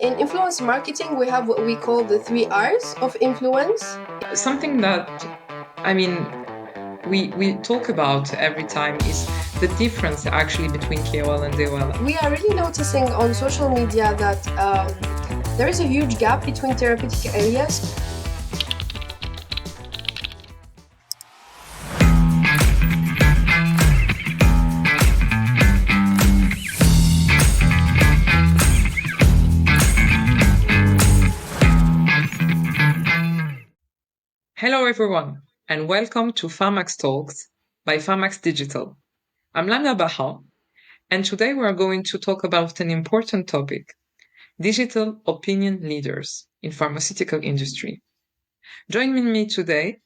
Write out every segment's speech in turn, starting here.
In influence marketing, we have what we call the 3 R's of influence. Something that, I mean, we talk about every time is the difference actually between KOL and DOL. We are really noticing on social media that there is a huge gap between therapeutic areas. Hello everyone, and welcome to Pharmax Talks by Pharmax Digital. I'm Lamia Baha, and today we are going to talk about an important topic: digital opinion leaders in pharmaceutical industry. Joining me today,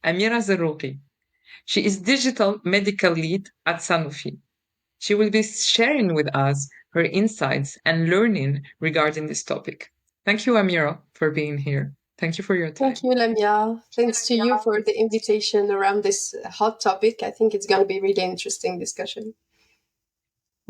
Amira Zerrouki. She is digital medical lead at Sanofi. She will be sharing with us her insights and learning regarding this topic. Thank you, Amira, for being here. Thank you for your time. Thank you, Lamia. Thanks to you for the invitation around this hot topic. I think it's going to be a really interesting discussion.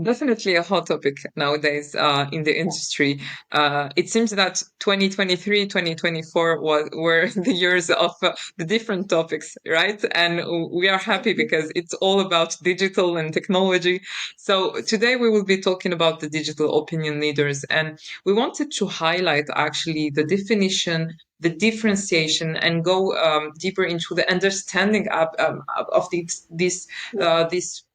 Definitely a hot topic nowadays in the industry. It seems that 2023, 2024 were the years of the different topics, right? And we are happy because it's all about digital and technology. So today we will be talking about the digital opinion leaders, and we wanted to highlight actually the definition, the differentiation, and go deeper into the understanding of this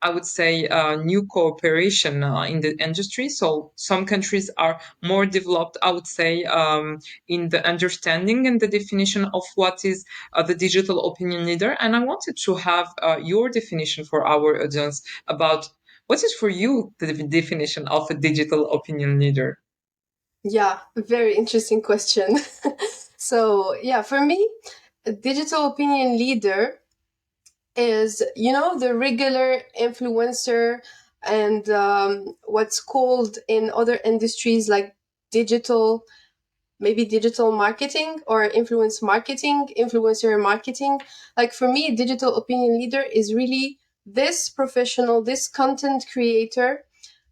I would say new cooperation in the industry. So some countries are more developed, I would say, in the understanding and the definition of what is the digital opinion leader. And I wanted to have your definition for our audience about what is for you the definition of a digital opinion leader. Yeah, very interesting question. So, yeah, for me, a digital opinion leader is, the regular influencer and what's called in other industries like digital, maybe digital marketing or influence marketing, influencer marketing. Like for me, digital opinion leader is really this professional, this content creator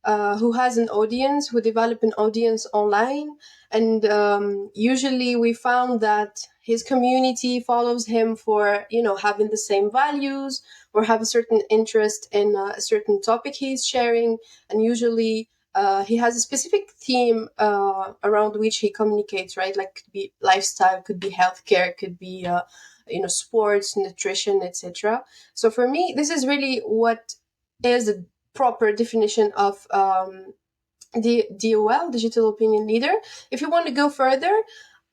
who has an audience, who develop an audience online. And usually we found that his community follows him for, having the same values or have a certain interest in a certain topic he's sharing. And usually he has a specific theme around which he communicates, right? Like could be lifestyle, could be healthcare, could be, sports, nutrition, etc. So for me, this is really what is the proper definition of the DOL, digital opinion leader. If you want to go further,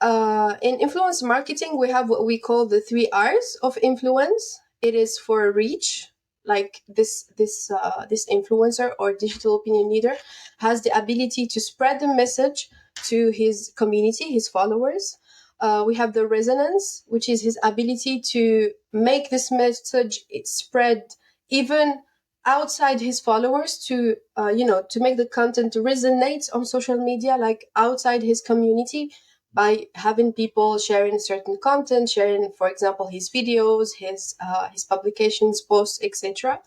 in influence marketing, we have what we call the 3 R's of influence. It is for reach, like this influencer or digital opinion leader has the ability to spread the message to his community, his followers. We have the resonance, which is his ability to make this message spread even outside his followers, to to make the content resonate on social media, like outside his community, by having people sharing certain content, sharing, for example, his videos, his publications, posts, etc.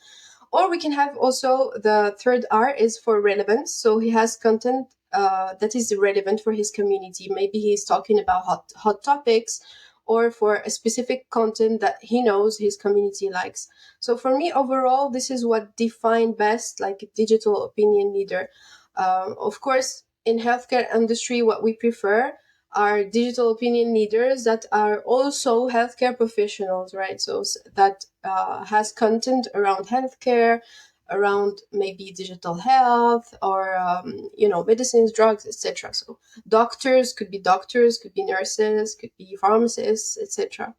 Or we can have also the 3rd R is for relevance. So he has content that is relevant for his community. Maybe he's talking about hot topics, or for a specific content that he knows his community likes. So for me, overall, this is what define best like a digital opinion leader. Of course, in healthcare industry, what we prefer are digital opinion leaders that are also healthcare professionals, right? So that has content around healthcare, around maybe digital health, or medicines, drugs, etc. So doctors, could be nurses, could be pharmacists, etc.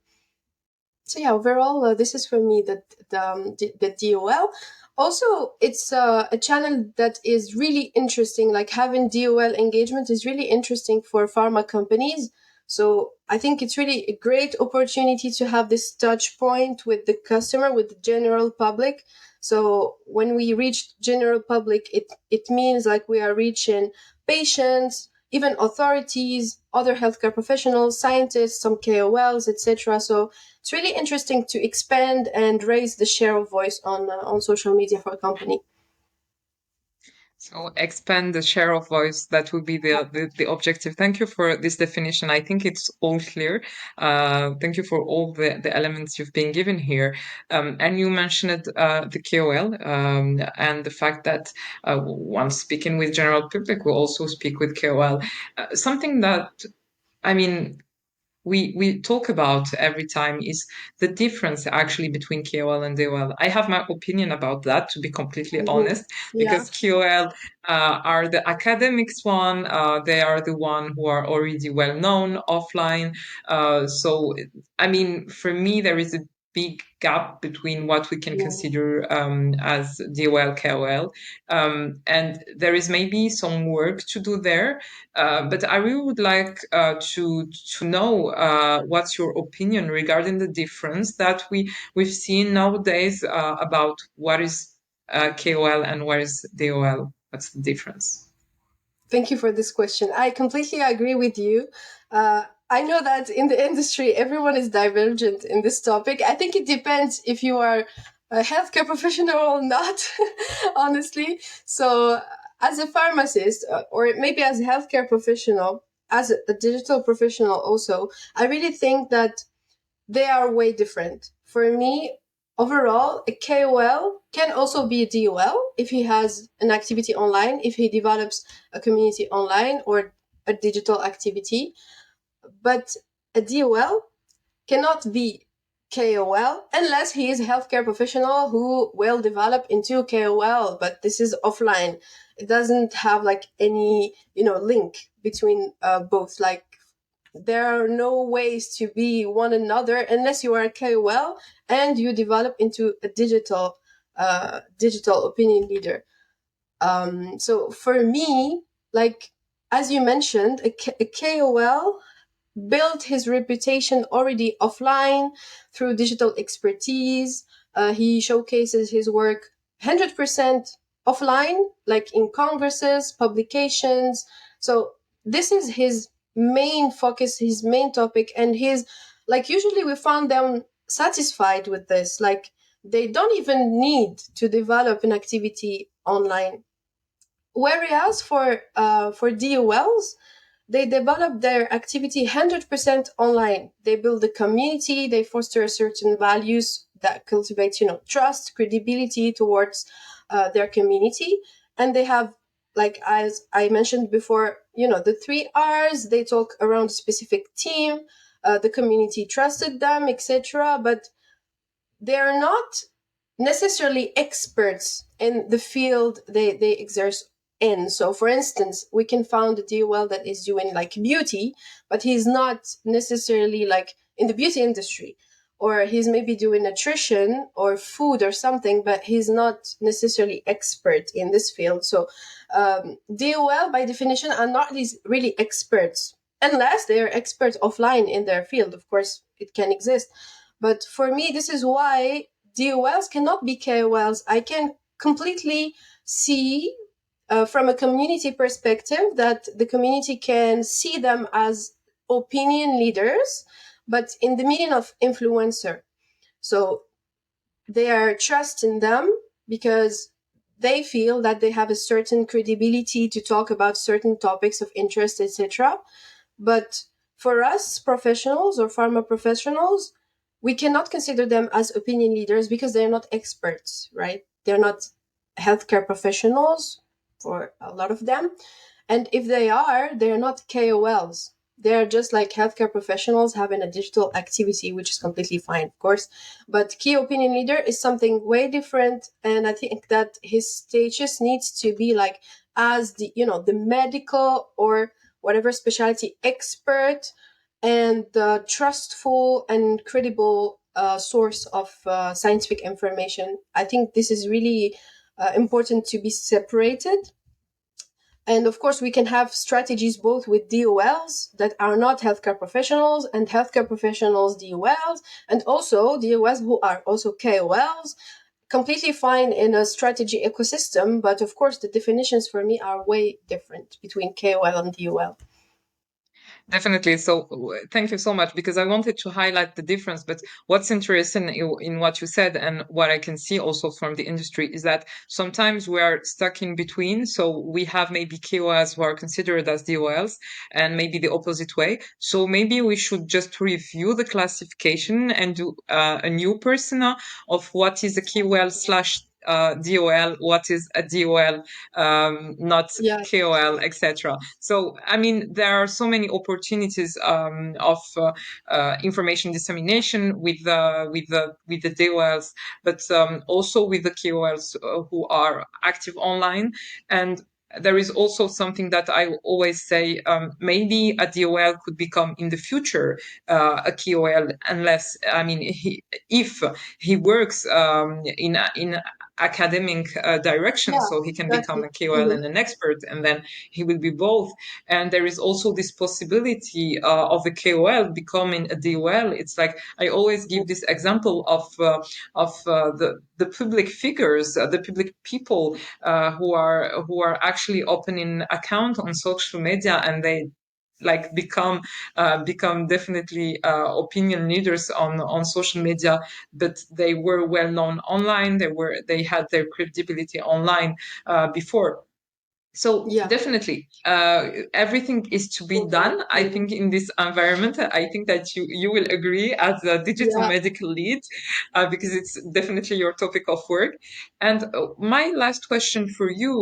So yeah, overall, this is for me the DOL. Also, it's a channel that is really interesting. Like having DOL engagement is really interesting for pharma companies. So I think it's really a great opportunity to have this touch point with the customer, with the general public. So when we reach general public, it means like we are reaching patients, even authorities, other healthcare professionals, scientists, some KOLs, etc. So it's really interesting to expand and raise the share of voice on social media for a company. So expand the share of voice. That would be the objective. Thank you for this definition. I think it's all clear. Thank you for all the elements you've been given here. And you mentioned the KOL and the fact that once speaking with general public, we also speak with KOL. Something that, I mean, we talk about every time is the difference actually between KOL and DOL. I have my opinion about that, to be completely Mhm. honest, Yeah. because KOL are the academics one. They are the one who are already well known offline. So, I mean, for me, there is a big gap between what we can Yeah. consider as DOL, KOL. And there is maybe some work to do there, but I really would like to know what's your opinion regarding the difference that we've seen nowadays about what is KOL and what is DOL. What's the difference? Thank you for this question. I completely agree with you. I know that in the industry, everyone is divergent in this topic. I think it depends if you are a healthcare professional or not, honestly. So, as a pharmacist, or maybe as a healthcare professional, as a digital professional also, I really think that they are way different. For me, overall, a KOL can also be a DOL if he has an activity online, if he develops a community online or a digital activity. But a DOL cannot be KOL unless he is a healthcare professional who will develop into KOL, but this is offline. It doesn't have like any, link between both. Like there are no ways to be one another unless you are a KOL and you develop into a digital opinion leader. So for me, like as you mentioned, a KOL built his reputation already offline through digital expertise. He showcases his work 100% offline, like in congresses, publications. So this is his main focus, his main topic, and his, like, usually we found them satisfied with this. Like, they don't even need to develop an activity online. Whereas for DOLs, they develop their activity 100% online. They build a community, they foster certain values that cultivate, trust, credibility towards their community. And they have, like as I mentioned before, the 3 R's. They talk around a specific team, the community trusted them, etc. But they are not necessarily experts in the field they exert in. So, for instance, we can found a DOL that is doing like beauty, but he's not necessarily like in the beauty industry. Or he's maybe doing nutrition or food or something, but he's not necessarily expert in this field. So, DOL by definition are not these really experts, unless they are experts offline in their field. Of course, it can exist. But for me, this is why DOLs cannot be KOLs. I can completely see from a community perspective that the community can see them as opinion leaders, but in the meaning of influencer. So they are trusting them because they feel that they have a certain credibility to talk about certain topics of interest, etc. But for us professionals or pharma professionals, we cannot consider them as opinion leaders because they're not experts, right? They're not healthcare professionals for a lot of them. And if they are, they're not KOLs. They're just like healthcare professionals having a digital activity, which is completely fine, of course. But key opinion leader is something way different. And I think that his status needs to be like as the medical or whatever specialty expert and the trustful and credible source of scientific information. I think this is really important to be separated. And of course, we can have strategies both with DOLs that are not healthcare professionals and healthcare professionals DOLs, and also DOLs who are also KOLs. Completely fine in a strategy ecosystem, but of course, the definitions for me are way different between KOL and DOL. Definitely. So thank you so much, because I wanted to highlight the difference. But what's interesting in what you said, and what I can see also from the industry, is that sometimes we are stuck in between. So we have maybe KOLs who are considered as DOLs, and maybe the opposite way. So maybe we should just review the classification and do a new persona of what is a KOL slash DOL, what is a DOL, not Yeah, KOL, etc. So, I mean, there are so many opportunities of information dissemination with the DOLs, but also with the KOLs who are active online. And there is also something that I always say: maybe a DOL could become in the future a KOL, unless, I mean, if he works in academic direction, yeah, so he can become exactly. a KOL Hmm. and an expert, and then he will be both. And there is also this possibility of a KOL becoming a DOL. It's like I always give this example of the public figures, the public people who are actually opening account on social media, and they like become definitely opinion leaders on social media, but they were well known online. They had their credibility online before. So Yeah, definitely, everything is to be totally. done. I Mhm. think in this environment, I think that you will agree as a digital Yeah, medical lead, because it's definitely your topic of work. And my last question for you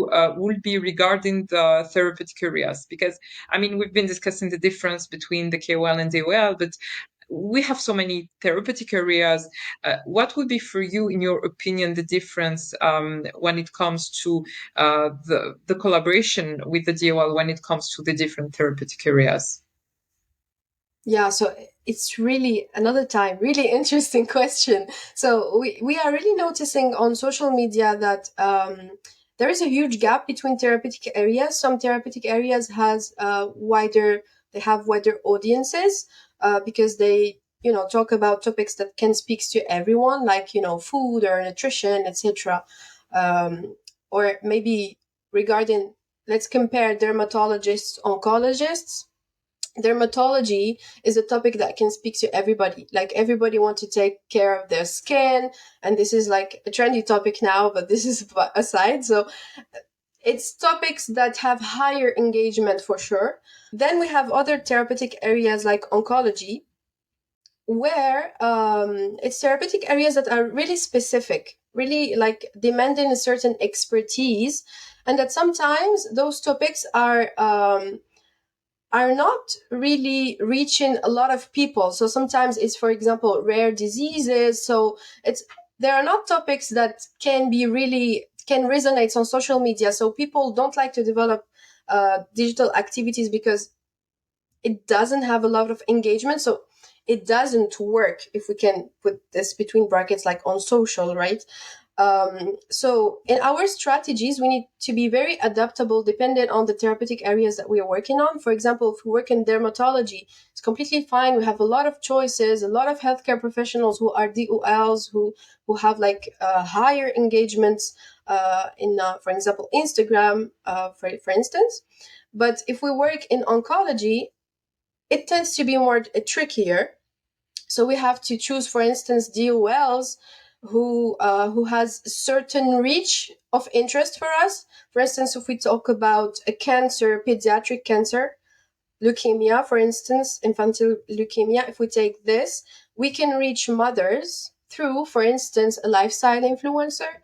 will be regarding the therapeutic areas, because I mean we've been discussing the difference between the KOL and DOL, but we have so many therapeutic areas. What would be for you, in your opinion, the difference when it comes to the collaboration with the DOL when it comes to the different therapeutic areas? yeah. So it's really another time, really interesting question. So we are really noticing on social media that there is a huge gap between therapeutic areas. Some therapeutic areas has they have wider audiences because they talk about topics that can speak to everyone, like food or nutrition, etc. Or maybe regarding, let's compare dermatologists, oncologists. Dermatology is a topic that can speak to everybody. Like everybody wants to take care of their skin, and this is like a trendy topic now, but this is aside. So it's topics that have higher engagement for sure. Then we have other therapeutic areas like oncology, where it's therapeutic areas that are really specific, really like demanding a certain expertise, and that sometimes those topics are not really reaching a lot of people. So sometimes it's, for example, rare diseases. So it's there are not topics that can resonate on social media. So people don't like to develop digital activities because it doesn't have a lot of engagement. So it doesn't work, if we can put this between brackets, like on social, right? So in our strategies, we need to be very adaptable dependent on the therapeutic areas that we are working on. For example, if we work in dermatology, it's completely fine. We have a lot of choices, a lot of healthcare professionals who are DOLs, who have like higher engagements in, for example, Instagram, for instance. But if we work in oncology, it tends to be more trickier. So we have to choose, for instance, DOLs who has certain reach of interest for us. For instance, if we talk about a cancer, pediatric cancer, leukemia, for instance, infantile leukemia, if we take this, we can reach mothers through, for instance, a lifestyle influencer.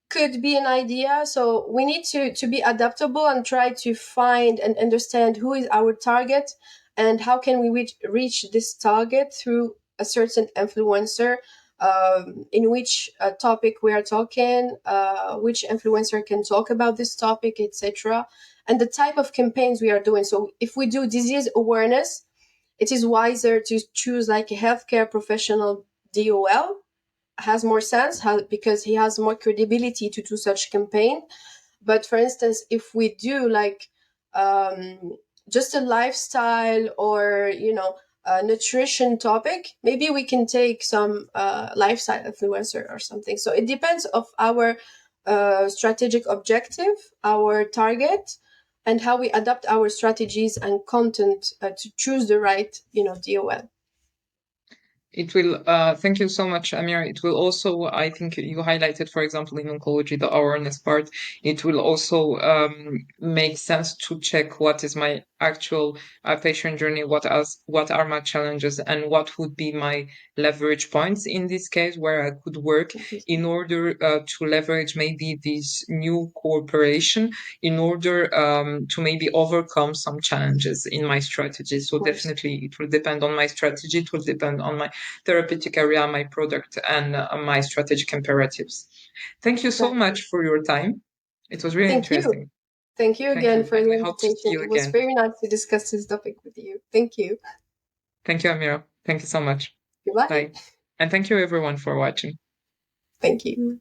Could be an idea. So we need to be adaptable and try to find and understand who is our target, and how can we reach this target through a certain influencer, in which topic we are talking, which influencer can talk about this topic, etc., and the type of campaigns we are doing. So if we do disease awareness, it is wiser to choose like a healthcare professional DOL, has more sense, because he has more credibility to do such campaign. But for instance, if we do like just a lifestyle or a nutrition topic, maybe we can take some lifestyle influencer or something. So it depends of our strategic objective, our target, and how we adapt our strategies and content to choose the right, DOL. It will, thank you so much, Amir. It will also, I think you highlighted, for example, in oncology, the awareness part. It will also make sense to check what is my actual patient journey, what are my challenges, and what would be my leverage points in this case where I could work in order to leverage maybe this new cooperation in order to maybe overcome some challenges in my strategy. So definitely it will depend on my strategy. It will depend on my therapeutic area, my product, and my strategic imperatives. Thank you so much for your time. It was really interesting. Thank you again for And the we hope to see invitation. you It was again. very nice to discuss this topic with you. Thank you. Thank you, Amira. Thank you so much. Goodbye. Bye. And thank you everyone for watching. Thank you.